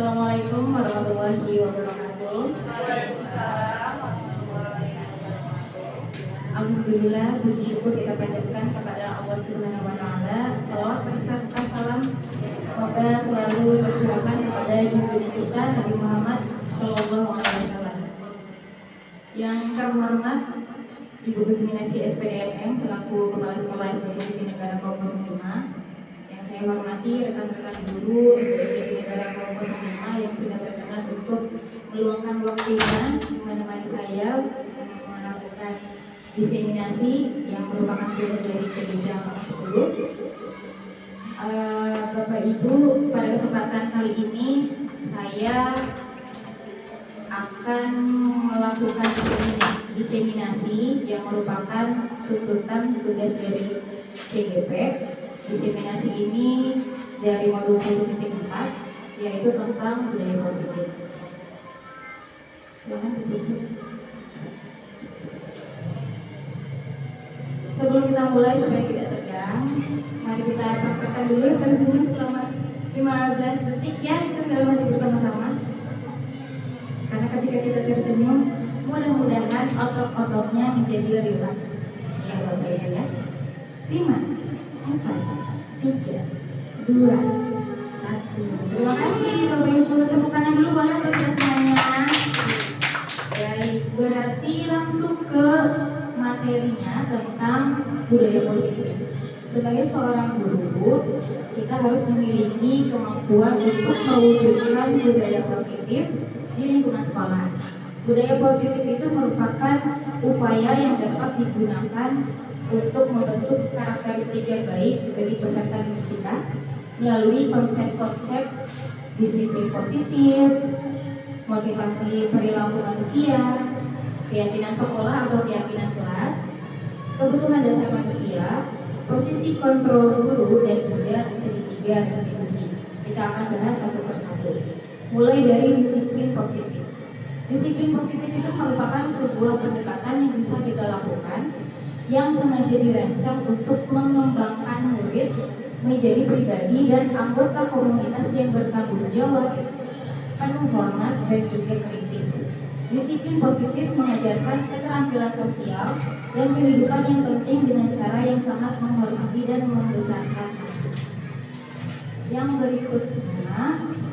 Assalamualaikum warahmatullahi wabarakatuh. Waalaikumsalam warahmatullahi wabarakatuh. Alhamdulillah, puji syukur kita panjatkan kepada Allah Subhanahu wa taala. Salawat beserta salam semoga selalu tercurahkan kepada junjungan kita Nabi Muhammad sallallahu alaihi wasallam. Yang kami hormat Ibu Kusminasi SPDMM selaku Kepala Sekolah SPDM Negara Kaum Muslimah. Yang saya hormati rekan-rekan guru SPDM Negara Kaum Muslimah yang sudah berkenan untuk meluangkan waktunya menemani saya melakukan diseminasi yang merupakan tugas dari CDJ Angkatan 10. Bapak Ibu, pada kesempatan kali ini saya akan melakukan diseminasi yang merupakan tuntutan tugas dari CGP. Diseminasi ini dari modul 1.4 yaitu tentang budaya positif. Silakan ditutup. Sebelum kita mulai supaya tidak tegang, mari kita praktekkan dulu tersenyum selama 15 detik ya, itu dalam hati bersama-sama. Karena ketika kita tersenyum, mudah-mudahan otot-ototnya menjadi rileks. Ya Bapak Ibu ya. 5, 4, 3, 2, 1. Terima kasih Bapak Ibu. Tepuk tangan dulu boleh untuk kita semuanya. Baik, berarti langsung ke materinya tentang budaya positif. Sebagai seorang guru, kita harus memiliki kemampuan untuk mewujudkan budaya positif di lingkungan sekolah. Budaya positif itu merupakan upaya yang dapat digunakan untuk membentuk karakteristik yang baik bagi peserta didik kita melalui konsep-konsep disiplin positif, motivasi perilaku manusia, keyakinan sekolah atau keyakinan kelas, kebutuhan dasar manusia, posisi kontrol guru, dan juga segitiga restitusi. Kita akan bahas satu persatu. Mulai dari disiplin positif. Disiplin positif itu merupakan sebuah pendekatan yang bisa kita lakukan yang sengaja dirancang untuk mengembangkan murid menjadi pribadi dan anggota komunitas yang bertanggung jawab, penuh hormat, dan juga kritis. Disiplin positif mengajarkan keterampilan sosial dan kehidupan yang penting dengan cara yang sangat menghormati dan membesarkan. Yang berikutnya,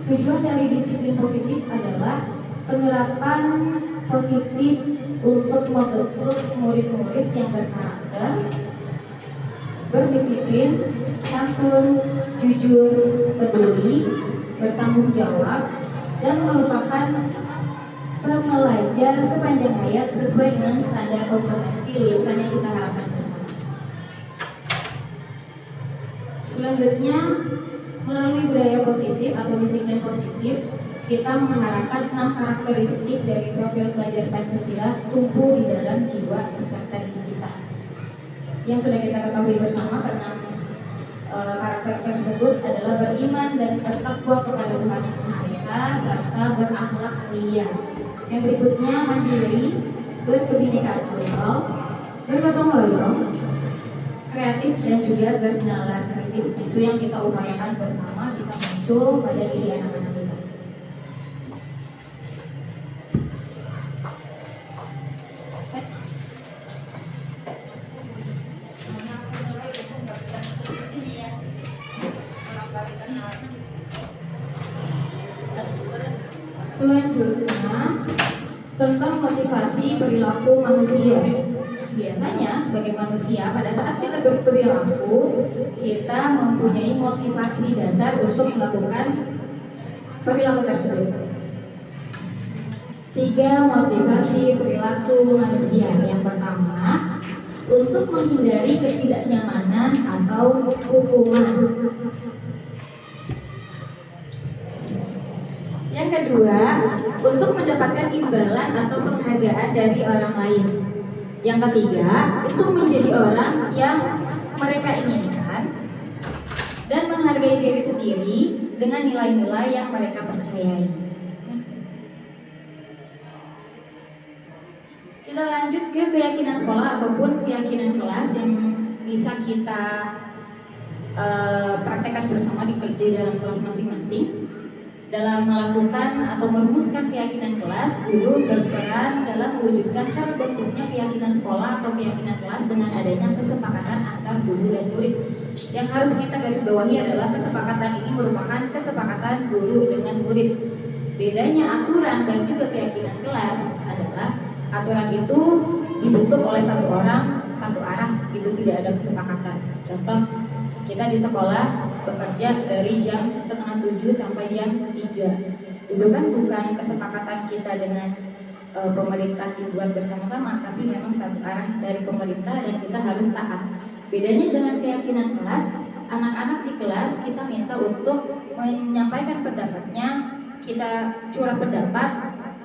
tujuan dari disiplin positif adalah penerapan positif untuk membentuk murid-murid yang berkarakter, berdisiplin, santun, jujur, peduli, bertanggung jawab, dan merupakan pembelajar sepanjang hayat sesuai dengan standar kompetensi lulusan yang kita harapkan bersama. Selanjutnya, melalui budaya positif atau disiplin positif, kita mengharapkan 6 karakteristik dari profil pelajar Pancasila tumbuh di dalam jiwa peserta didik kita. Yang sudah kita ketahui bersama, ke-6 karakter tersebut adalah beriman dan bertakwa kepada Tuhan Yang Maha Esa serta berakhlak mulia. Yang berikutnya mandiri, berkebinekaan tunggal, bergotong royong, kreatif, dan juga bernalar kritis. Itu yang kita upayakan bersama bisa muncul pada diri anak-anak kita. Selanjutnya tentang motivasi perilaku manusia. Biasanya sebagai manusia pada saat kita berperilaku, kita mempunyai motivasi dasar untuk melakukan perilaku tersebut. 3 motivasi perilaku manusia. Yang pertama, untuk menghindari ketidaknyamanan atau hukuman. Yang kedua, untuk mendapatkan imbalan atau penghargaan dari orang lain. Yang ketiga, untuk menjadi orang yang mereka inginkan dan menghargai diri sendiri dengan nilai-nilai yang mereka percayai. Kita lanjut ke keyakinan sekolah ataupun keyakinan kelas yang bisa kita praktekkan bersama di dalam kelas masing-masing. Dalam melakukan atau merumuskan keyakinan kelas, guru berperan dalam mewujudkan terbentuknya keyakinan sekolah atau keyakinan kelas dengan adanya kesepakatan antar guru dan murid. Yang harus kita garis bawahi adalah kesepakatan ini merupakan kesepakatan guru dengan murid. Bedanya aturan dan juga keyakinan kelas adalah aturan itu dibentuk oleh satu orang, satu arah, itu tidak ada kesepakatan. Contoh, kita di sekolah bekerja dari jam 6:30 sampai jam 3. Itu kan bukan kesepakatan kita dengan pemerintah dibuat bersama-sama, tapi memang satu arah dari pemerintah dan kita harus taat. Bedanya dengan keyakinan kelas, anak-anak di kelas kita minta untuk menyampaikan pendapatnya, kita curah pendapat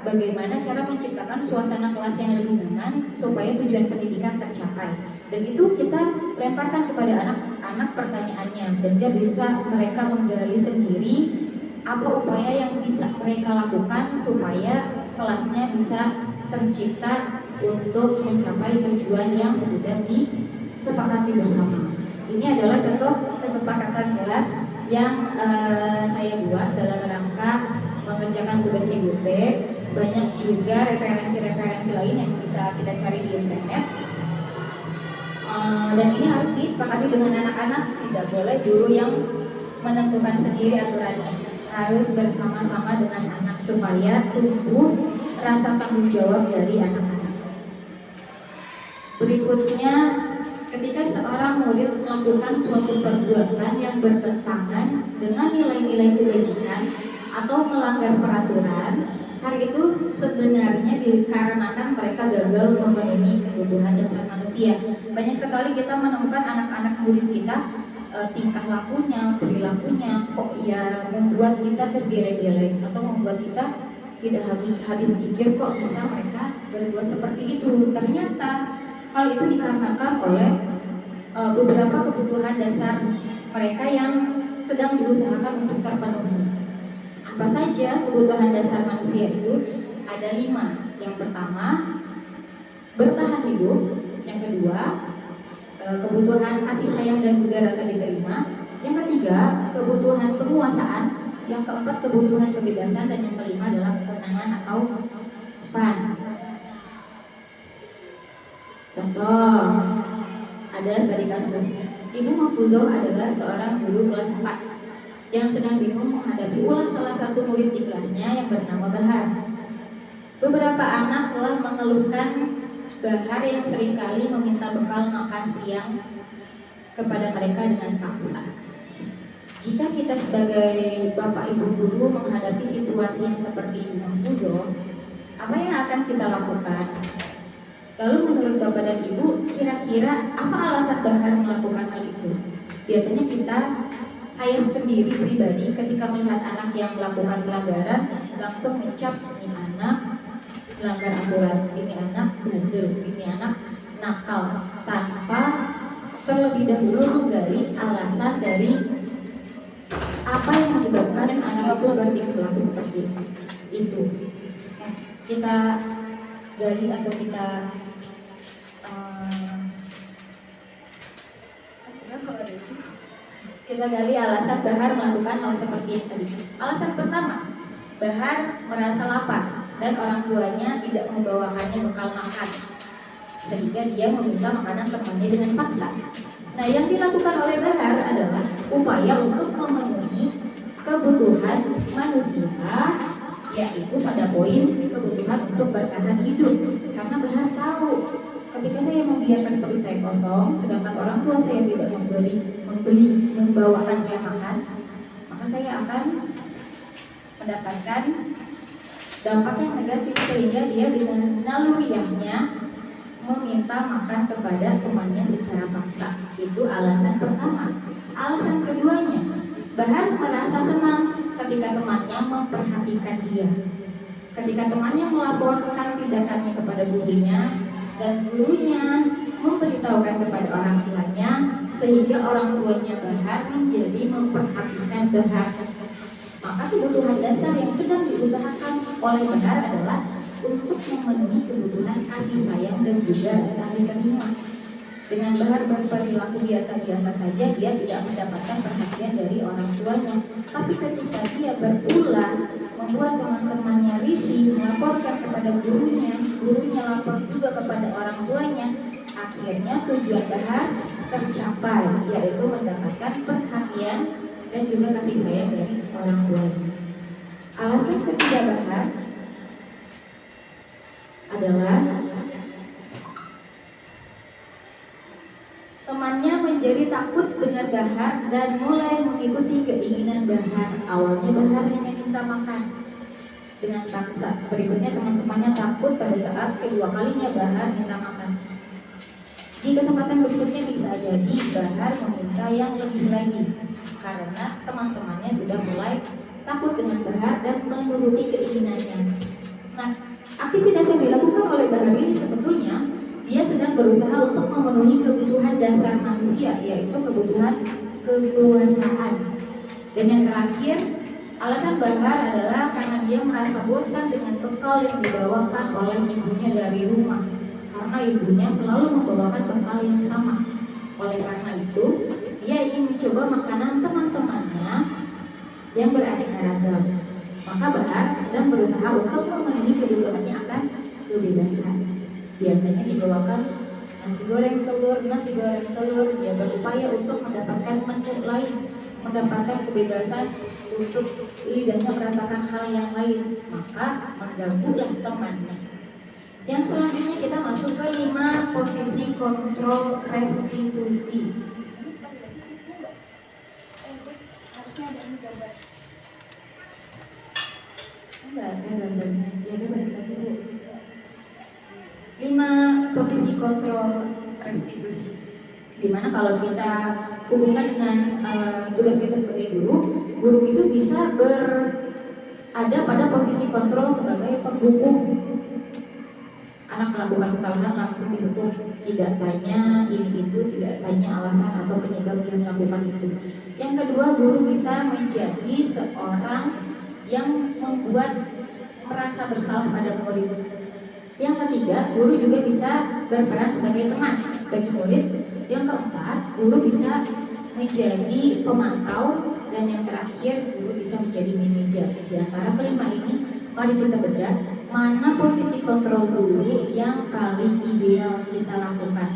bagaimana cara menciptakan suasana kelas yang lebih nyaman supaya tujuan pendidikan tercapai. Dan itu kita lemparkan kepada anak-anak pertanyaannya sehingga bisa mereka menggali sendiri apa upaya yang bisa mereka lakukan supaya kelasnya bisa tercipta untuk mencapai tujuan yang sudah disepakati bersama. Ini adalah contoh kesepakatan kelas yang saya buat dalam rangka mengerjakan tugas CGP. Banyak juga referensi-referensi lain yang bisa kita cari di internet. Dan ini harus disepakati dengan anak-anak, tidak boleh guru yang menentukan sendiri aturannya. Harus bersama-sama dengan anak supaya tumbuh rasa tanggung jawab dari anak-anak. Berikutnya, ketika seorang murid melakukan suatu perbuatan yang bertentangan dengan nilai-nilai kebajikan atau melanggar peraturan, hal itu sebenarnya dikarenakan mereka gagal memenuhi kebutuhan dasar manusia. Banyak sekali kita menemukan anak-anak murid kita tingkah lakunya, perilakunya kok ya membuat kita tergeleng-geleng atau membuat kita tidak habis pikir kok bisa mereka berbuat seperti itu. Ternyata hal itu dikarenakan oleh beberapa kebutuhan dasar mereka yang sedang diusahakan untuk terpenuhi. Apa saja kebutuhan dasar manusia itu? Ada 5. Yang pertama, bertahan hidup. Yang kedua, kebutuhan kasih sayang dan juga rasa diterima. Yang ketiga, kebutuhan penguasaan. Yang keempat, kebutuhan kebebasan. Dan yang kelima adalah kesenangan atau fun. Contoh, ada studi kasus. Ibu Mahfuzah adalah seorang guru kelas 4 yang sedang bingung menghadapi ulah salah satu murid di kelasnya yang bernama Bahar. Beberapa anak telah mengeluhkan Bahar yang seringkali meminta bekal makan siang kepada mereka dengan paksa. Jika kita sebagai bapak ibu guru menghadapi situasi yang seperti Ibu Mahfuzah, apa yang akan kita lakukan? Lalu menurut bapak dan ibu, kira-kira apa alasan Bahar melakukan hal itu? Biasanya saya sendiri pribadi ketika melihat anak yang melakukan pelanggaran langsung mencap ini anak melanggar aturan, ini anak bandel, ini anak nakal, tanpa terlebih dahulu menggali alasan dari apa yang menyebabkan anak itu berperilaku seperti itu. Kita gali atau kita gali alasan Bahar melakukan hal seperti yang tadi. Alasan pertama, Bahar merasa lapar dan orang tuanya tidak membawakannya bekal makan, sehingga dia meminta makanan temannya dengan paksa. Nah, yang dilakukan oleh Bahar adalah upaya untuk memenuhi kebutuhan manusia, yaitu pada poin kebutuhan untuk bertahan hidup. Karena Bahar tahu ketika saya membiarkan perut saya kosong, sedangkan orang tua saya tidak membawakan saya makan, maka saya akan mendapatkan dampak yang negatif sehingga dia dengan naluriahnya meminta makan kepada temannya secara paksa. Itu alasan pertama. Alasan keduanya, Bahar merasa senang ketika temannya memperhatikan dia. Ketika temannya melaporkan tindakannya kepada gurunya dan gurunya memberitahukan kepada orang tuanya, sehingga orang tuanya Bahar menjadi memperhatikan Bahar. Maka kebutuhan dasar yang sedang diusahakan oleh Bahar adalah untuk memenuhi kebutuhan kasih sayang dan juga rasa diterima. Dengan Bahar berperilaku biasa-biasa saja, dia tidak mendapatkan perhatian dari orang tuanya. Tapi ketika dia berulang, membuat teman-temannya risih, melaporkan kepada gurunya, gurunya lapor juga kepada orang tuanya, akhirnya tujuan Bahar tercapai, yaitu mendapatkan perhatian dan juga kasih sayang dari orang tuanya. Alasan ketiga Bahar adalah temannya menjadi takut dengan Bahar dan mulai mengikuti keinginan Bahar. Awalnya Bahar hanya minta makan dengan paksa. Berikutnya teman-temannya takut pada saat kedua kalinya Bahar minta makan. Di kesempatan berikutnya bisa jadi Bahar meminta yang lebih lagi karena teman-temannya sudah mulai takut dengan Bahar dan menuruti keinginannya. Nah, aktivitas yang dilakukan oleh Bahar ini sebetulnya dia sedang berusaha untuk memenuhi kebutuhan dasar manusia, yaitu kebutuhan kekuasaan. Dan yang terakhir, alasan Bahar adalah karena dia merasa bosan dengan bekal yang dibawakan oleh ibunya dari rumah, karena ibunya selalu membawakan bekal yang sama. Oleh karena itu, dia ingin mencoba makanan teman-temannya yang beraneka ragam. Maka Bahar sedang berusaha untuk memenuhi kebutuhannya akan kebebasan. Biasanya dibawakan nasi goreng telur, dia berupaya untuk mendapatkan menu lain, mendapatkan kebebasan untuk lidahnya merasakan hal yang lain, maka mengganggulah temannya. Yang selanjutnya kita masuk ke 5 posisi kontrol restitusi. Ini sekali lagi tipnya enggak? Harusnya ada ini gambar. Enggak ada gambarnya, jadi balik lagi dulu. 5 posisi kontrol restitusi, dimana kalau kita hubungkan dengan tugas kita sebagai guru itu bisa berada pada posisi kontrol sebagai penghukum. Anak melakukan kesalahan langsung dihukum, tidak tanya ini itu, tidak tanya alasan atau penyebab dia melakukan itu. Yang kedua, guru bisa menjadi seorang yang membuat merasa bersalah pada murid. Yang ketiga, guru juga bisa berperan sebagai teman bagi murid. Yang keempat, guru bisa menjadi pemantau. Dan yang terakhir, guru bisa menjadi manajer. Di antara kelima ini, mari kita bedah mana posisi kontrol guru yang paling ideal kita lakukan.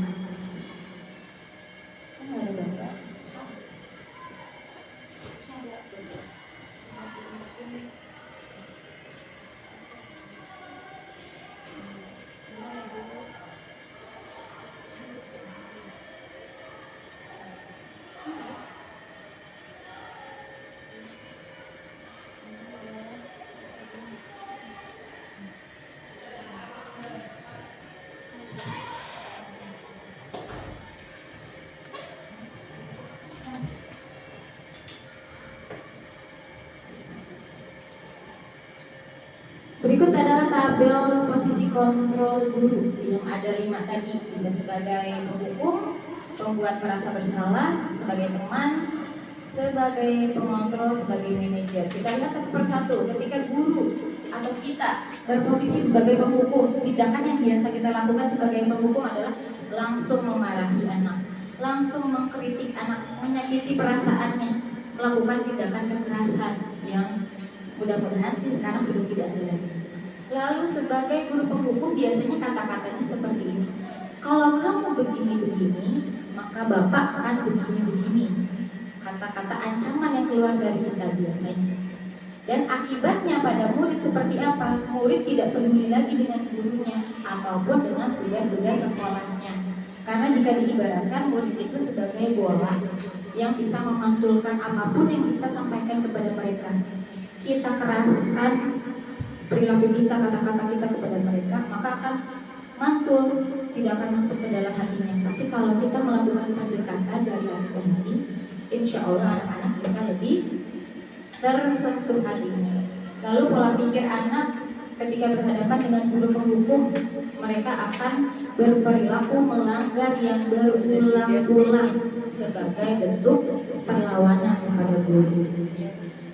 Ada gambar. Berikut adalah tabel posisi kontrol guru yang ada 5 tadi, bisa sebagai penghukum, pembuat merasa bersalah, sebagai teman, sebagai pengontrol, sebagai manajer. Kita lihat satu persatu. Ketika guru atau kita berposisi sebagai penghukum, tindakan yang biasa kita lakukan sebagai penghukum adalah langsung memarahi anak, langsung mengkritik anak, menyakiti perasaannya, melakukan tindakan kekerasan yang mudah-mudahan sih sekarang sudah tidak ada lagi. Lalu sebagai guru penghukum biasanya kata-katanya seperti ini. Kalau kamu begini-begini, maka bapak akan begini-begini. Kata-kata ancaman yang keluar dari kita biasanya. Dan akibatnya pada murid seperti apa? Murid tidak peduli lagi dengan gurunya ataupun dengan tugas-tugas sekolahnya. Karena jika diibaratkan murid itu sebagai bola yang bisa memantulkan apapun yang kita sampaikan kepada mereka. Kita keraskan perilaku kita, kata-kata kita kepada mereka, maka akan mantul, tidak akan masuk ke dalam hatinya. Tapi kalau kita melakukan pendekatan dari hati ke hati, insya Allah anak-anak bisa lebih tersentuh hatinya. Lalu pola pikir anak ketika berhadapan dengan guru penghukum, mereka akan berperilaku melanggar yang berulang-ulang sebagai bentuk perlawanan kepada guru.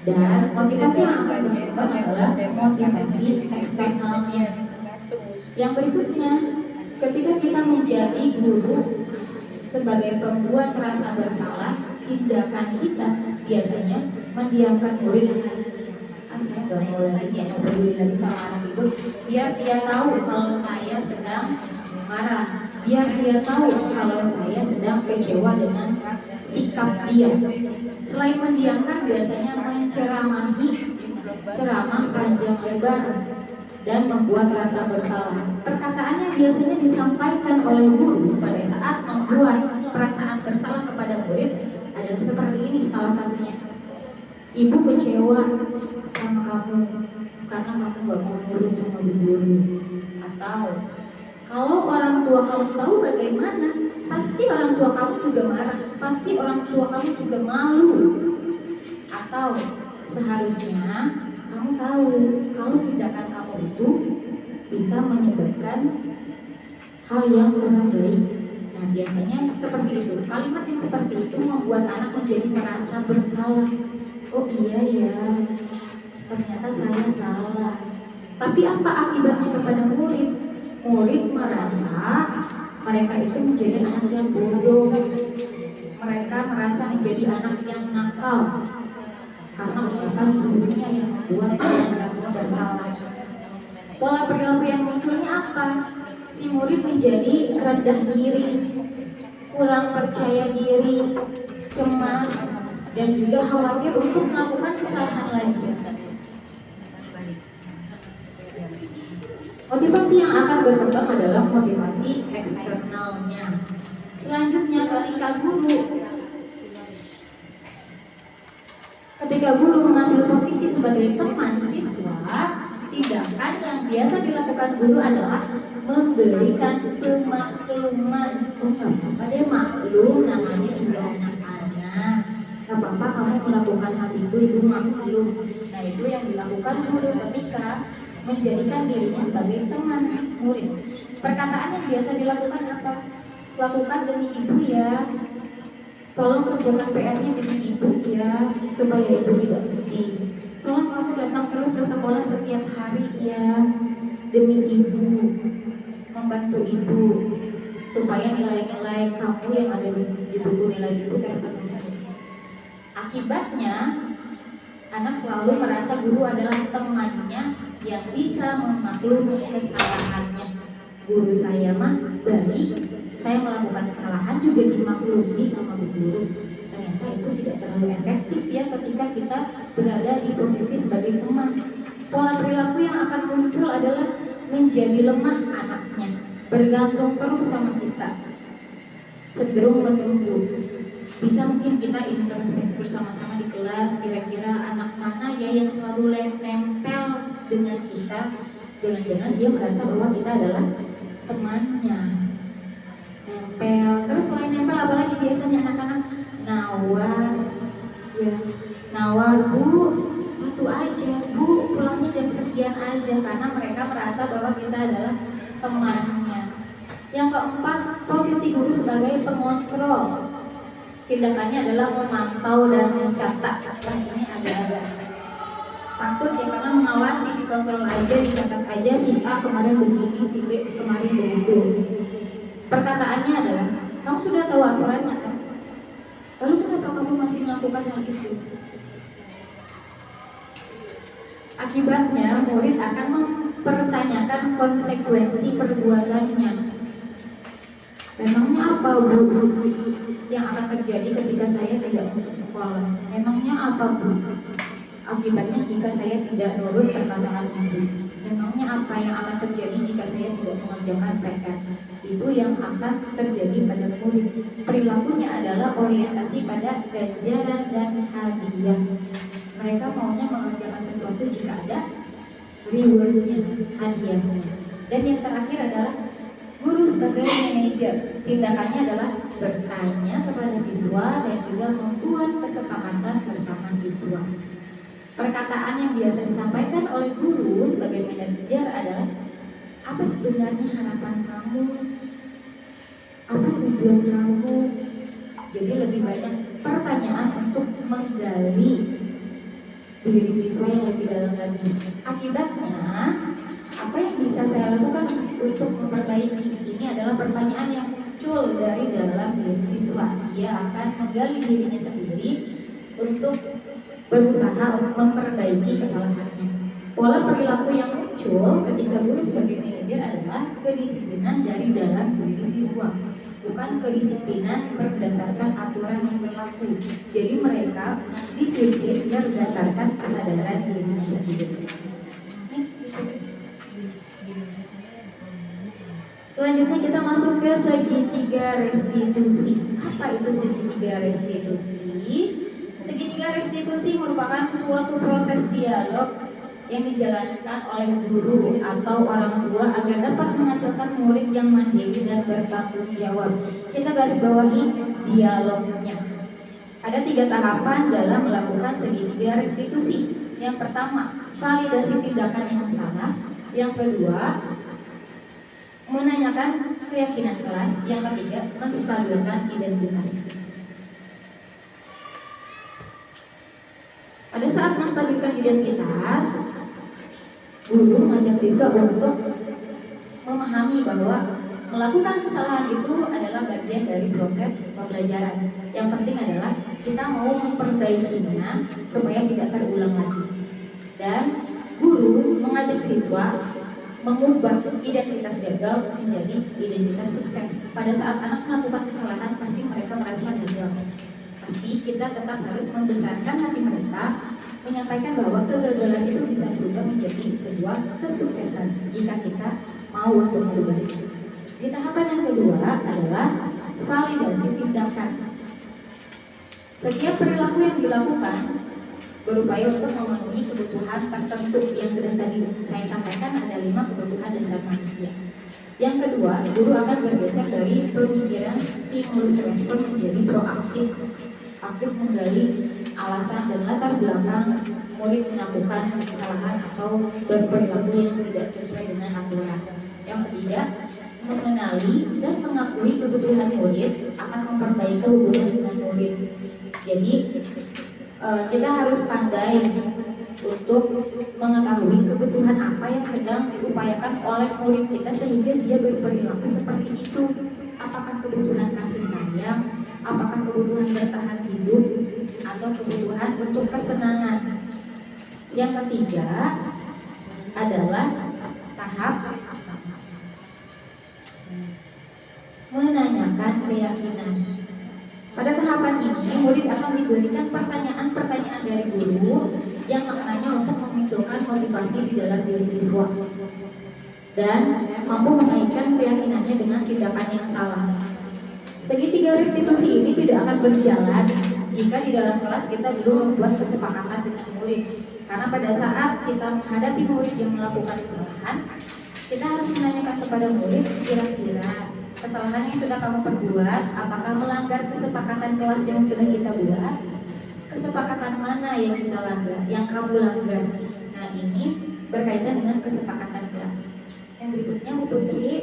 Dan motivasi yang akan berkembang adalah motivasi eksternalnya. Yang berikutnya, ketika kita menjadi guru, sebagai pembuat rasa bersalah, tindakan kita biasanya mendiamkan murid. Saya nggak mau lagi, nggak peduli lagi sama anak itu, biar dia tahu kalau saya sedang marah, biar dia tahu kalau saya sedang kecewa dengan sikap dia. Selain mendiamkan, biasanya menceramahi, ceramah panjang lebar dan membuat rasa bersalah. Perkataan yang biasanya disampaikan oleh guru pada saat membuat perasaan bersalah kepada murid adalah seperti ini, salah satunya. Ibu kecewa sama kamu karena kamu gak mau nurut sama guru. Atau kalau orang tua kamu tahu bagaimana, pasti orang tua kamu juga marah, pasti orang tua kamu juga malu. Atau seharusnya kamu tahu kalau tindakan kamu itu bisa menyebabkan hal yang kurang baik. Nah, biasanya seperti itu. Kalimat yang seperti itu membuat anak menjadi merasa bersalah. Oh iya ya, ternyata saya salah. Tapi apa akibatnya kepada murid? Murid merasa mereka itu menjadi anak yang bodoh. Mereka merasa menjadi anak yang nakal karena ucapan gurunya yang membuat dia merasa bersalah. Pola perilaku yang munculnya apa? Si murid menjadi rendah diri, kurang percaya diri, cemas, dan juga khawatir untuk melakukan kesalahan lagi. Motivasi yang akan berkembang adalah motivasi eksternalnya. Selanjutnya, ketika guru mengambil posisi sebagai teman siswa, tindakan yang biasa dilakukan guru adalah memberikan pemakluman. Oh nggak apa-apa deh, maklum, namanya juga anak-anak. Gak apa-apa kamu melakukan hal itu maklum. Nah, itu yang dilakukan guru ketika menjadikan dirinya sebagai teman murid. Perkataan yang biasa dilakukan apa? Lakukan demi ibu ya. Tolong kerjakan PR-nya demi ibu ya, supaya ibu tidak sedih. Tolong kamu datang terus ke sekolah setiap hari ya, demi ibu, membantu ibu, supaya nilai-nilai kamu yang ada di buku nilai ibu terpenuhi. Akibatnya, anak selalu merasa guru adalah temannya yang bisa memaklumi kesalahannya. Guru saya mah baik, saya melakukan kesalahan juga dimaklumi sama guru. Ternyata itu tidak terlalu efektif ya ketika kita berada di posisi sebagai teman. Pola perilaku yang akan muncul adalah menjadi lemah anaknya, bergantung terus sama kita, cenderung menunggu. Bisa mungkin kita introspeksi bersama-sama di kelas, kira-kira anak mana ya yang selalu nempel dengan kita. Jangan-jangan dia merasa bahwa kita adalah temannya. Nempel, terus selain nempel apalagi biasanya anak-anak nawar ya, nawar bu, satu aja bu, pulangnya jam sekian aja, karena mereka merasa bahwa kita adalah temannya. Yang keempat, posisi guru sebagai pengontrol. Tindakannya adalah memantau dan mencatat. Nah, ini agak-agak takut ya, karena mengawasi, dikontrol aja, dicatat aja, si A kemarin begini, si B kemarin begitu. Perkataannya adalah, kamu sudah tahu aturannya kan? Lalu kenapa kamu masih melakukan hal itu? Akibatnya, murid akan mempertanyakan konsekuensi perbuatannya. Memangnya apa bu yang akan terjadi ketika saya tidak masuk sekolah? Memangnya apa bu akibatnya jika saya tidak nurut perkataan ibu? Memangnya apa yang akan terjadi jika saya tidak mengerjakan PR? Itu yang akan terjadi pada murid. Perilakunya adalah orientasi pada ganjaran dan hadiah. Mereka maunya mengerjakan sesuatu jika ada rewardnya, hadiahnya. Dan yang terakhir adalah guru sebagai manajer. Tindakannya adalah bertanya kepada siswa dan juga membuat kesepakatan bersama siswa. Perkataan yang biasa disampaikan oleh guru sebagai manajer adalah, apa sebenarnya harapan kamu? Apa tujuan kamu? Jadi lebih banyak pertanyaan untuk menggali diri siswa yang lebih dalam lagi. Akibatnya, apa yang bisa saya lakukan untuk memperbaiki? Ini adalah pertanyaan yang muncul dari dalam diri siswa. Dia akan menggali dirinya sendiri untuk berusaha memperbaiki kesalahannya. Pola perilaku yang muncul ketika guru sebagai manajer adalah kedisiplinan dari dalam diri siswa, bukan kedisiplinan berdasarkan aturan yang berlaku. Jadi mereka disiplin berdasarkan kesadaran dirinya sendiri. Selanjutnya kita masuk ke segitiga restitusi. Apa itu segitiga restitusi? Segitiga restitusi merupakan suatu proses dialog yang dijalankan oleh guru atau orang tua agar dapat menghasilkan murid yang mandiri dan bertanggung jawab. Kita garis bawahi dialognya. Ada 3 tahapan dalam melakukan segitiga restitusi. Yang pertama, validasi tindakan yang salah. Yang kedua, menanyakan keyakinan kelas. Yang ketiga, menstabilkan identitas. Pada saat menstabilkan identitas, guru mengajak siswa untuk memahami bahwa melakukan kesalahan itu adalah bagian dari proses pembelajaran. Yang penting adalah kita mau memperbaikinya supaya tidak terulang lagi. Dan guru mengajak siswa mengubah identitas gagal menjadi identitas sukses. Pada saat anak melakukan kesalahan, pasti mereka merasa gagal. Tapi kita tetap harus membesarkan hati mereka, menyampaikan bahwa kegagalan itu bisa berubah menjadi sebuah kesuksesan jika kita mau untuk merubah itu. Di tahapan yang kedua adalah validasi tindakan. Setiap perilaku yang dilakukan berupaya untuk memenuhi kebutuhan tertentu yang sudah tadi saya sampaikan, ada 5 kebutuhan dasar manusia. Yang kedua, guru akan bergeser dari pemikiran stimulus respon menjadi proaktif, aktif menggali alasan dan latar belakang murid melakukan kesalahan atau berperilaku yang tidak sesuai dengan aturan. Yang ketiga, mengenali dan mengakui kebutuhan murid akan memperbaiki hubungan dengan murid. Jadi kita harus pandai untuk mengetahui kebutuhan apa yang sedang diupayakan oleh murid kita sehingga dia berperilaku seperti itu. Apakah kebutuhan kasih sayang, apakah kebutuhan bertahan hidup, atau kebutuhan untuk kesenangan. Yang ketiga adalah tahap menanyakan keyakinan. Pada tahapan ini, murid akan diberikan pertanyaan-pertanyaan dari guru yang maknanya untuk memunculkan motivasi di dalam diri siswa dan mampu mengaitkan keyakinannya dengan tindakan yang salah. Segitiga restitusi ini tidak akan berjalan jika di dalam kelas kita belum membuat kesepakatan dengan murid. Karena pada saat kita menghadapi murid yang melakukan kesalahan, kita harus menanyakan kepada murid, kira-kira kesalahan yang sudah kamu perbuat, apakah melanggar kesepakatan kelas yang sudah kita buat? Kesepakatan mana yang kita langgar, yang kamu langgar? Nah, ini berkaitan dengan kesepakatan kelas. Yang berikutnya, Bu Putri.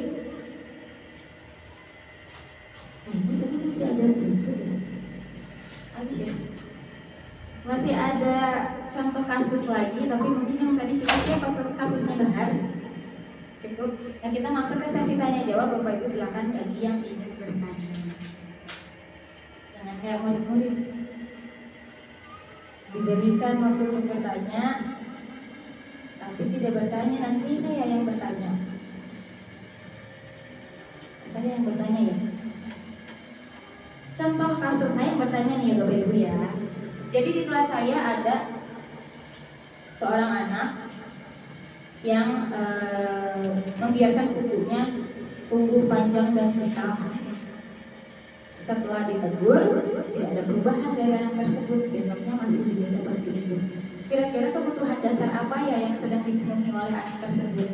Nah, ini tadi masih ada itu deh. Habis ya? Masih ada contoh kasus lagi, tapi mungkin yang tadi cukup ya kasusnya Bahar. Cukup. Nah, kita masuk ke sesi tanya jawab. Bapak Ibu silakan bagi yang ingin bertanya. Jangan kayak murid-murid. Diberikan waktu untuk bertanya, tapi tidak bertanya, nanti saya yang bertanya. Saya yang bertanya ya. Contoh kasus saya yang bertanya nih ya Bapak Ibu ya. Jadi di kelas saya ada seorang anak yang membiarkan kukunya tumbuh panjang dan hitam. Setelah ditegur, tidak ada perubahan dari anak tersebut. Besoknya masih juga seperti itu. Kira-kira kebutuhan dasar apa ya yang sedang dipenuhi oleh anak tersebut?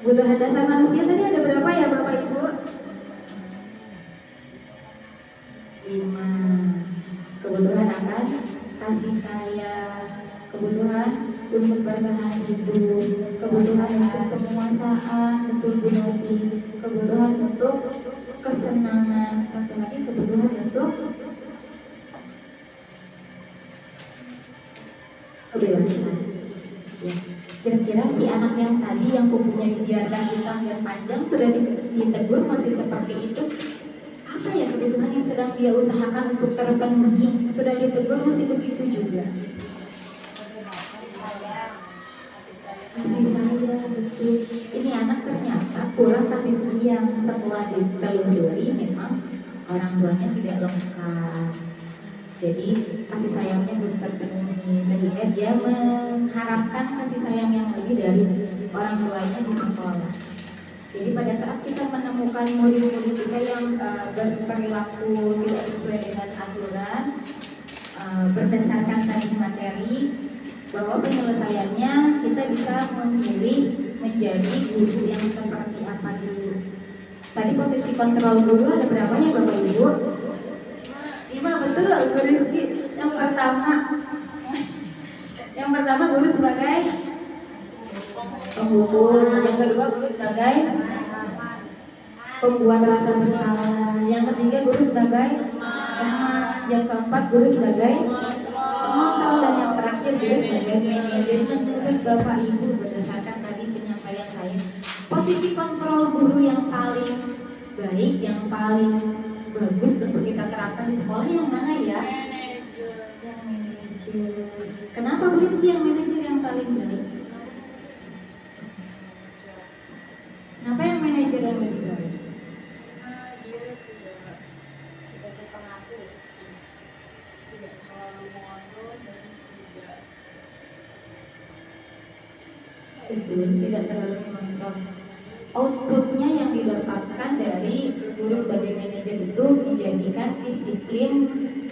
Kebutuhan dasar manusia tadi ada berapa ya Bapak Ibu? 5. Kebutuhan akan kasih sayang, kebutuhan untuk bertahan hidup, kebutuhan untuk penguasaan, betul Bu Novi, kebutuhan untuk kesenangan, satu lagi kebutuhan untuk kebebasan. Kira-kira si anak yang tadi yang kukunya dibiarkan hitam dan panjang sudah ditegur masih seperti itu? Apa ya kebutuhan yang sedang dia usahakan untuk terpenuhi? Sudah ditegur masih begitu juga. Kasih sayang, betul. Ini anak ternyata kurang kasih sayang. Setelah ditelusuri memang orang tuanya tidak lengkap. Jadi kasih sayangnya belum terpenuhi sehingga dia mengharapkan kasih sayang yang lebih dari orang tuanya di sekolah. Jadi pada saat kita menemukan murid-murid kita yang berperilaku tidak sesuai dengan aturan, berdasarkan tadi materi, bahwa penyelesaiannya kita bisa memilih menjadi guru yang seperti apa dulu. Tadi posisi kontrol guru ada berapa ya Bapak Ibu? 5, betul Bu Rizky. Yang pertama guru sebagai penghukum, yang kedua guru sebagai pembuat rasa bersalah, yang ketiga guru sebagai teman, yang keempat guru sebagai pengontrol, dan yang terakhir guru sebagai manajer. Menurut Bapak Ibu berdasarkan tadi penyampaian saya, posisi kontrol guru yang paling baik, yang paling bagus untuk kita terapkan di sekolah yang mana ya? Yang manajer. Kenapa Bu Rizky yang manajer yang paling baik? Kenapa yang manajer yang lebih baik? Dia tidak sebagai pengatur, tidak terlalu mengontrol dan tidak terlalu mengontrol. Outputnya yang didapatkan dari guru sebagai manajer itu menjadikan disiplin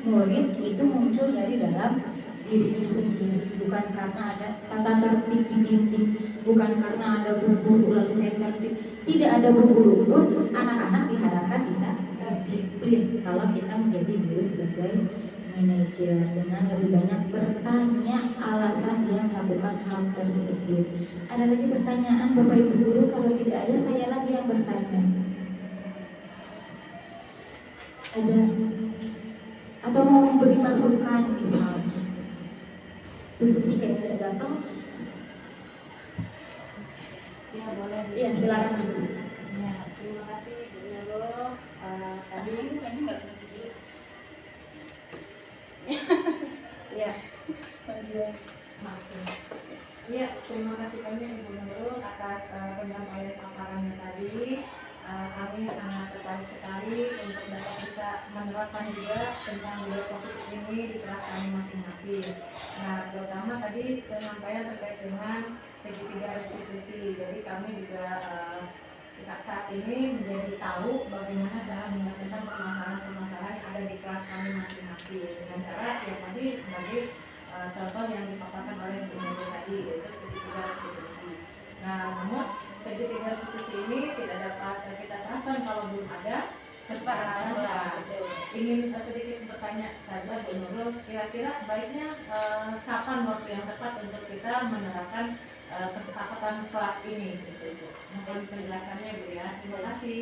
murid itu muncul dari dalam dirinya sendiri, bukan karena ada tata tertib di dinding, bukan karena ada buku lalu saya tertib. Tidak ada buku pun anak-anak diharapkan bisa disiplin kalau kita menjadi guru sebagai manajer, dengan lebih banyak bertanya alasan dia melakukan hal tersebut. Ada lagi pertanyaan Bapak Ibu guru? Kalau tidak ada, saya lagi yang bertanya. Ada? Atau mau memberi masukan misalnya? Bu Susi kayaknya udah gatel. Ya boleh. Iya silakan Bu Susi. Ya, terima kasih Bu Nurul. Tadi kayaknya nggak begitu. ya penjual maaf. Ya, terima kasih banyak Ibu Nurul atas penyampaian paparannya tadi. Kami sangat tertarik sekali untuk dapat bisa menerapkan juga tentang budaya positif ini di kelas kami masing-masing. Nah, terutama tadi penyampaian terkait dengan segitiga restitusi. Jadi kami juga saat ini menjadi tahu bagaimana cara menyelesaikan permasalahan-permasalahan yang ada di kelas kami masing-masing dengan cara yang tadi sebagai contoh yang dipaparkan oleh Bu Nurul tadi, yaitu segitiga restitusi. Nah, namun segitiga restitusi ini tidak dapat kita terapkan kalau belum ada kesepakatan kelas. Ingin sedikit bertanya saja Bu Nurul, kira-kira baiknya kapan waktu yang tepat untuk kita menerapkan kesepakatan kelas ini? Gitu. Mohon penjelasannya Bu ya. Terima kasih.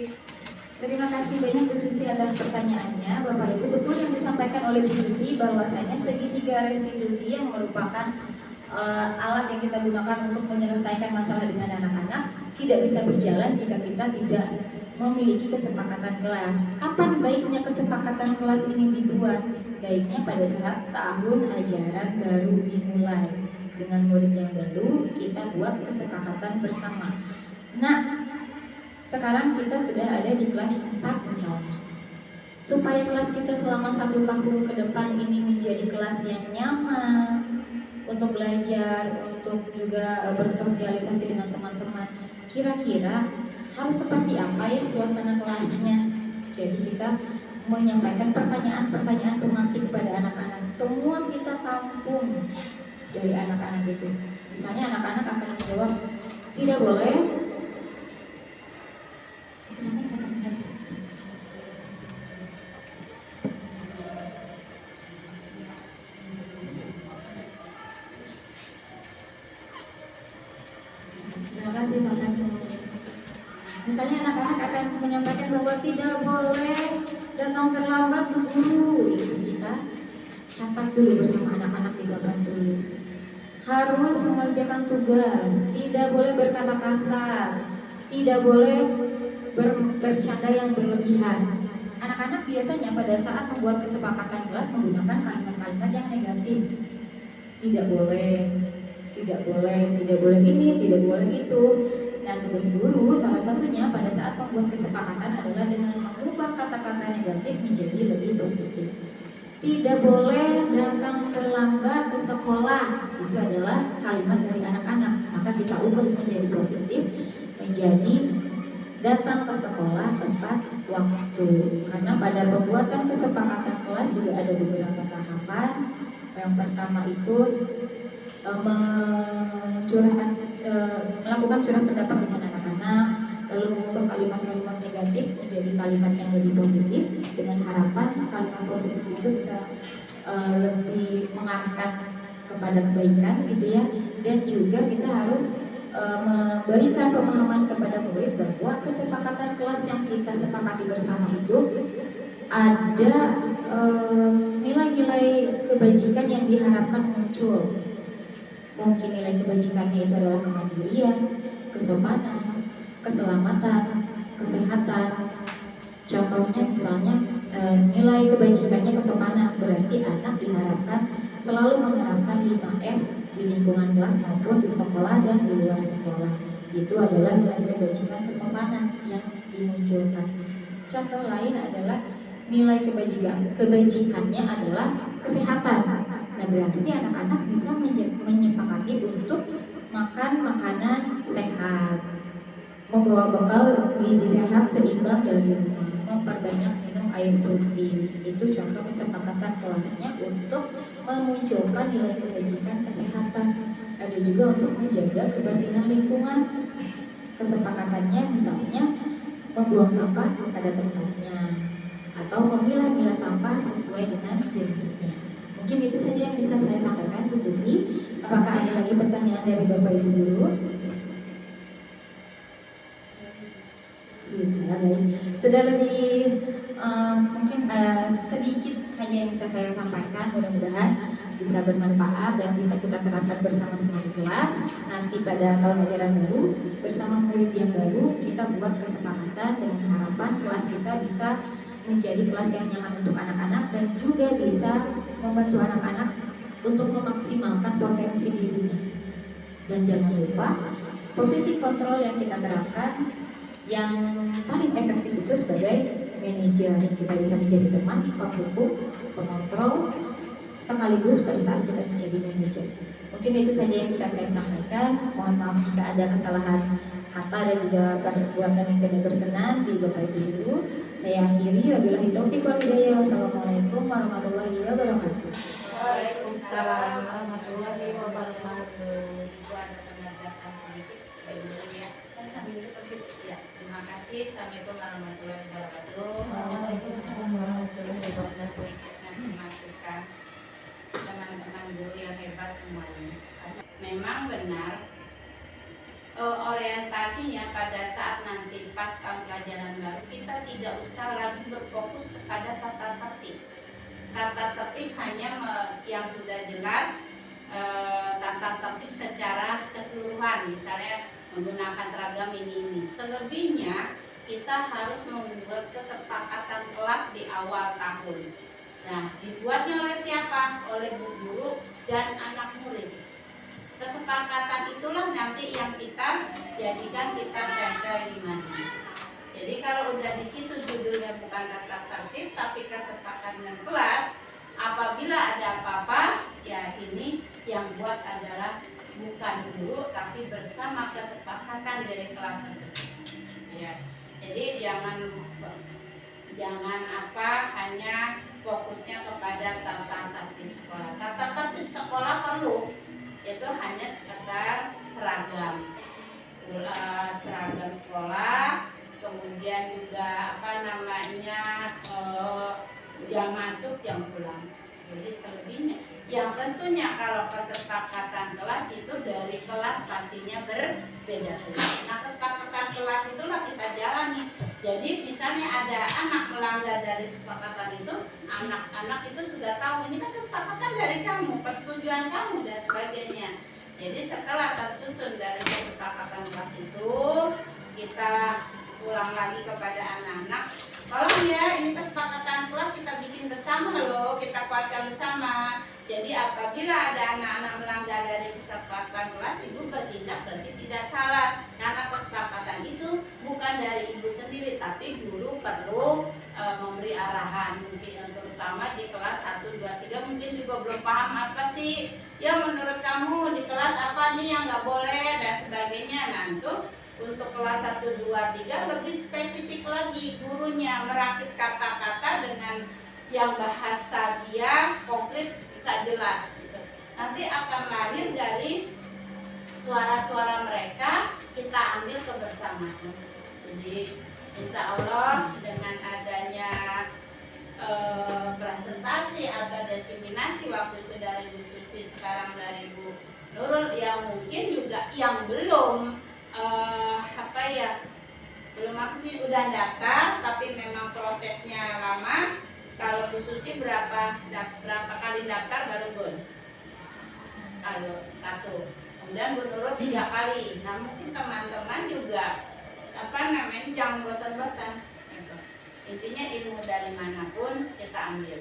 Terima kasih banyak Bu Susi atas pertanyaannya. Bapak Ibu, betul yang disampaikan oleh Bu Susi bahwasanya segitiga restitusi yang merupakan alat yang kita gunakan untuk menyelesaikan masalah dengan anak-anak tidak bisa berjalan jika kita tidak memiliki kesepakatan kelas. Kapan baiknya kesepakatan kelas ini dibuat? Baiknya pada saat tahun ajaran baru dimulai. Dengan murid yang baru, kita buat kesepakatan bersama. Nah, sekarang kita sudah ada di kelas 4 misalnya. Supaya kelas kita selama 1 tahun ke depan ini menjadi kelas yang nyaman untuk belajar, untuk juga bersosialisasi dengan teman-teman, kira-kira harus seperti apa ya suasana kelasnya? Jadi kita menyampaikan pertanyaan-pertanyaan tematik kepada anak-anak. Semua kita tampung dari anak-anak itu. Misalnya anak-anak akan menjawab, tidak boleh. Terima kasih Pak Pandu. Misalnya anak-anak akan menyampaikan bahwa tidak boleh datang terlambat ke guru. Itu kita catat dulu bersama anak-anak di papan tulis. harus mengerjakan tugas, tidak boleh berkata kasar, tidak boleh bercanda yang berlebihan. Anak-anak biasanya pada saat membuat kesepakatan kelas menggunakan kalimat-kalimat yang negatif. Tidak boleh, tidak boleh, tidak boleh ini, tidak boleh itu. Nah, tugas guru salah satunya pada saat membuat kesepakatan adalah dengan mengubah kata-kata negatif menjadi lebih positif. Tidak boleh datang terlambat ke sekolah. Itu adalah kalimat dari anak-anak. Maka kita ubah menjadi positif, menjadi datang ke sekolah tepat waktu. Karena pada pembuatan kesepakatan kelas juga ada beberapa tahapan. Yang pertama itu melakukan curah pendapat dengan anak-anak, lalu mengubah kalimat-kalimat negatif menjadi kalimat yang lebih positif dengan harapan kalimat positif itu bisa lebih mengarahkan kepada kebaikan gitu ya. Dan juga kita harus memberikan pemahaman kepada murid bahwa kesepakatan kelas yang kita sepakati bersama itu ada nilai-nilai kebajikan yang diharapkan muncul. Mungkin nilai kebajikannya itu adalah kemandirian, kesopanan, keselamatan, kesehatan. Contohnya misalnya nilai kebajikannya kesopanan, berarti anak diharapkan selalu menerapkan 5S di lingkungan kelas maupun di sekolah dan di luar sekolah. Itu adalah nilai kebajikan kesopanan yang dimunculkan. Contoh lain adalah nilai kebajikannya adalah kesehatan. Nah, berarti anak-anak bisa menyepakati untuk makan makanan sehat, membawa bekal gizi sehat seimbang dari rumah, memperbanyak minum air putih. Itu contoh kesepakatan kelasnya untuk memunculkan nilai kebajikan kesehatan. Ada juga untuk menjaga kebersihan lingkungan. Kesepakatannya misalnya membuang sampah pada tempatnya atau memilah-milah sampah sesuai dengan jenisnya. Mungkin itu saja yang bisa saya sampaikan Bu Susi. Apakah ada lagi pertanyaan dari Bapak Ibu guru? Sudah, baik. Sudah lebih mungkin sedikit saja yang bisa saya sampaikan. Mudah-mudahan bisa bermanfaat dan bisa kita terapkan bersama-sama di kelas. Nanti pada tahun ajaran baru bersama murid yang baru kita buat kesepakatan dengan harapan kelas kita bisa menjadi kelas yang nyaman untuk anak-anak dan juga bisa membantu anak-anak untuk memaksimalkan potensi dirinya. Dan jangan lupa posisi kontrol yang kita terapkan yang paling efektif itu sebagai manajer. Kita bisa menjadi teman, pendukung, pengontrol sekaligus pada saat kita menjadi manajer. Mungkin itu saja yang bisa saya sampaikan. Mohon maaf jika ada kesalahan kata dan juga perbuatan yang tidak berkenan di Bapak Ibu guru. Saya akhiri, wabillahi taufiq wal hidayah. Wassalamualaikum warahmatullahi wabarakatuh. Waalaikumsalam warahmatullahi wabarakatuh. Buat penegasan sedikit ya. Saya sambil dulu pergi. Ya, terima kasih. Assalamualaikum warahmatullahi wabarakatuh. Waalaikumsalam warahmatullahi wabarakatuh. Sedikit ngasih masukan teman-teman guru yang hebat semuanya. Memang benar orientasinya pada saat nanti pas tahun pelajaran baru kita tidak usah lagi berfokus kepada tata tertib. Tata tertib hanya yang sudah jelas tata tertib secara keseluruhan, misalnya menggunakan seragam ini. Selebihnya kita harus membuat kesepakatan kelas di awal tahun. Nah, dibuatnya oleh siapa? Oleh bu guru dan anak murid. Kesepakatan itulah nanti yang kita jadikan kita tempel di mana. Jadi kalau udah di situ judulnya bukan tata tertib tapi kesepakatan kelas, apabila ada apa-apa, ya ini yang buat adalah bukan guru tapi bersama kesepakatan dari kelas tersebut. Ya. Jadi jangan hanya fokusnya kepada tata tertib sekolah. Tata tertib sekolah perlu, itu hanya sekedar seragam sekolah, kemudian juga jam masuk jam pulang. Jadi selebihnya yang tentunya kalau kesepakatan kelas itu dari kelas pastinya berbeda-beda. Nah, kesepakatan kelas itulah kita jalani. Jadi misalnya ada anak melanggar dari kesepakatan itu, anak-anak itu sudah tahu ini kan kesepakatan dari kamu, persetujuan kamu dan sebagainya. Jadi setelah tersusun dari kesepakatan kelas itu, kita ulang lagi kepada anak-anak, tolong ya, ini kesepakatan kelas kita bikin bersama loh, kita kuatkan bersama. Jadi apabila ada anak-anak melanggar dari kesepakatan kelas, ibu bertindak berarti tidak salah, karena kesepakatan itu bukan dari ibu sendiri, tapi guru perlu memberi arahan, mungkin terutama di kelas 1, 2, 3 mungkin juga belum paham apa sih ya menurut kamu di kelas apa nih yang nggak boleh dan sebagainya. Nah itu untuk kelas 1, 2, 3 lebih spesifik lagi, gurunya merakit kata-kata dengan yang bahasa dia konkret bisa jelas gitu. Nanti akan lahir dari suara-suara mereka, kita ambil kebersamaan. Jadi insya Allah dengan adanya presentasi atau diseminasi waktu itu dari Bu Susi, sekarang dari Bu Nurul, yang mungkin juga yang belum belum apa sih udah daftar tapi memang prosesnya lama. Kalau Bu Susi berapa kali daftar baru Gun? Kalau 1. Kemudian Bu Nurul 3 kali. Nah mungkin teman-teman juga jangan bosan-bosan gitu. Intinya ilmu dari manapun kita ambil.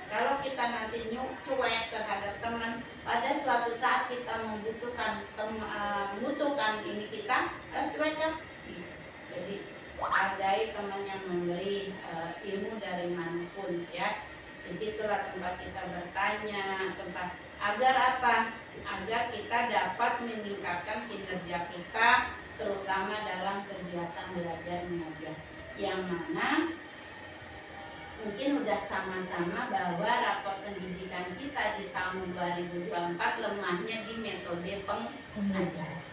Kalau kita nanti cuek terhadap teman, pada suatu saat kita membutuhkan ini kita cuek kan. Jadi hargai teman yang memberi ilmu dari manapun ya. Disitulah tempat kita bertanya, tempat agar apa? Agar kita dapat meningkatkan kinerja kita, terutama dalam kegiatan belajar mengajar, yang mana mungkin udah sama-sama bahwa rapor pendidikan kita di tahun 2024 lemahnya di metode pengajaran.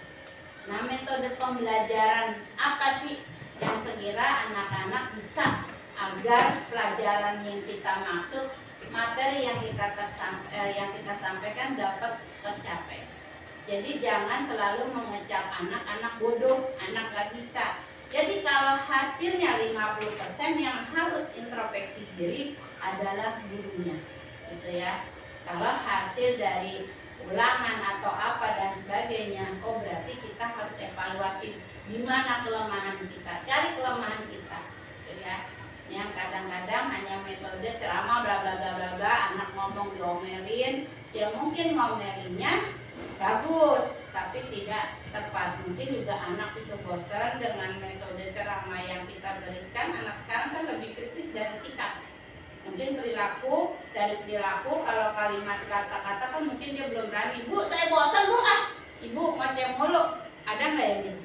Nah, metode pembelajaran apa sih yang sekira anak-anak bisa agar pelajaran yang kita maksud, materi yang kita sampaikan dapat tercapai. Jadi jangan selalu mengecap anak bodoh, anak gak bisa. Jadi kalau hasilnya 50%, yang harus introspeksi diri adalah gurunya, gitu ya. Kalau hasil dari ulangan atau apa dan sebagainya, oh berarti kita harus evaluasi di mana kelemahan kita, cari kelemahan kita, gitu ya. Yang kadang-kadang hanya metode ceramah bla bla bla bla bla, anak ngomong diomelin, ya mungkin ngomelinnya bagus tapi tidak tepat. Mungkin juga anak itu bosan dengan metode ceramah yang kita berikan. Anak sekarang kan lebih kritis dari sikap, mungkin perilaku. Dari perilaku, kalau kalimat kata-kata kan mungkin dia belum berani, Bu saya bosan Bu, Ibu ngoceh mulu. Ada nggak yang gitu?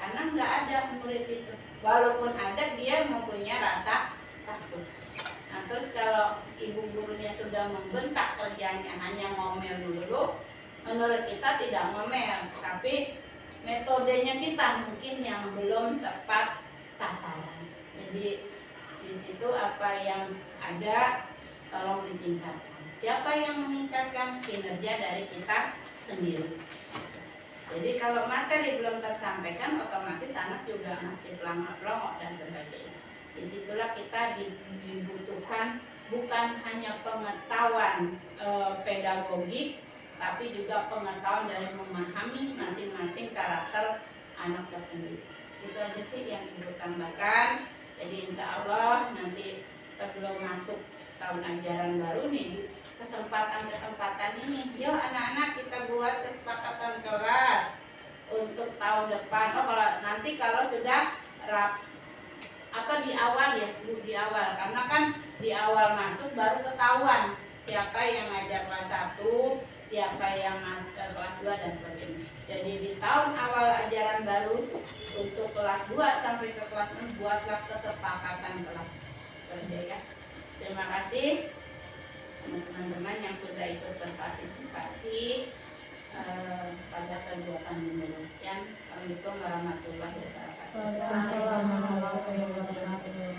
Karena nggak ada murid itu, walaupun ada dia mempunyai rasa takut. Nah terus kalau ibu gurunya sudah membentak kerjanya hanya ngomel dulu, menurut kita tidak ngomel, tapi metodenya kita mungkin yang belum tepat sasaran. Jadi di situ apa yang ada tolong ditingkatkan. Siapa yang meningkatkan? Kinerja dari kita sendiri. Jadi kalau materi belum tersampaikan, otomatis anak juga masih pelangak-pelongok dan sebagainya. Disitulah kita dibutuhkan bukan hanya pengetahuan pedagogik, tapi juga pengetahuan dari memahami masing-masing karakter anak tersendiri. Itu aja sih yang Ibu tambahkan. Jadi insya Allah nanti sebelum masuk tahun ajaran baru nih, kesempatan ini, yuk anak-anak kita buat kesepakatan kelas untuk tahun depan. Oh kalau sudah atau di awal ya Bu, di awal, karena kan di awal masuk baru ketahuan siapa yang ngajar kelas 1, siapa yang masuk kelas 2 dan sebagainya. Jadi di tahun awal ajaran baru untuk kelas 2 sampai ke kelas 6 buatlah kesepakatan kelas kerja ya. Terima kasih teman-teman yang sudah ikut berpartisipasi pada kegiatan ini. Sekian, Assalamualaikum warahmatullahi wabarakatuh. Waalaikumsalam warahmatullahi wabarakatuh.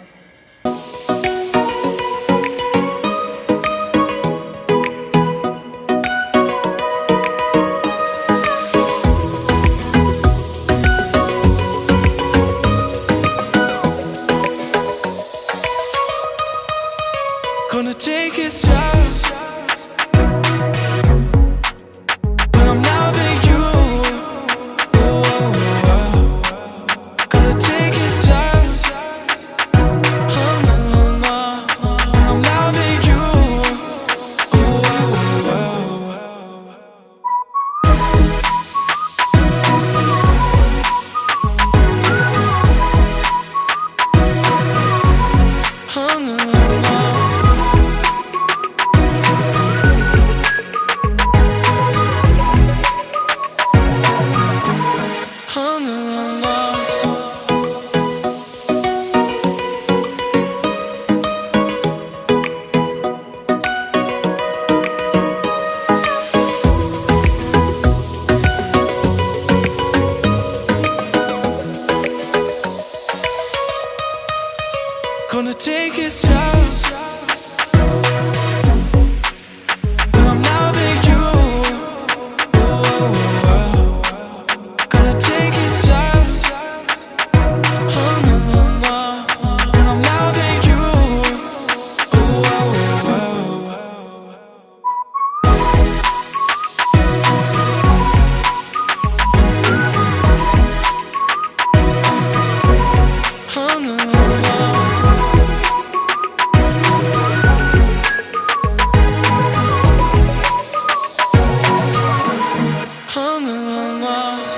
Gonna take it slow when I'm loving you. Gonna take it slow. When I'm loving you, gonna take it slow. Oh, no, no, no. When I'm loving you, oh, no, no, no. Oh, no, no, no.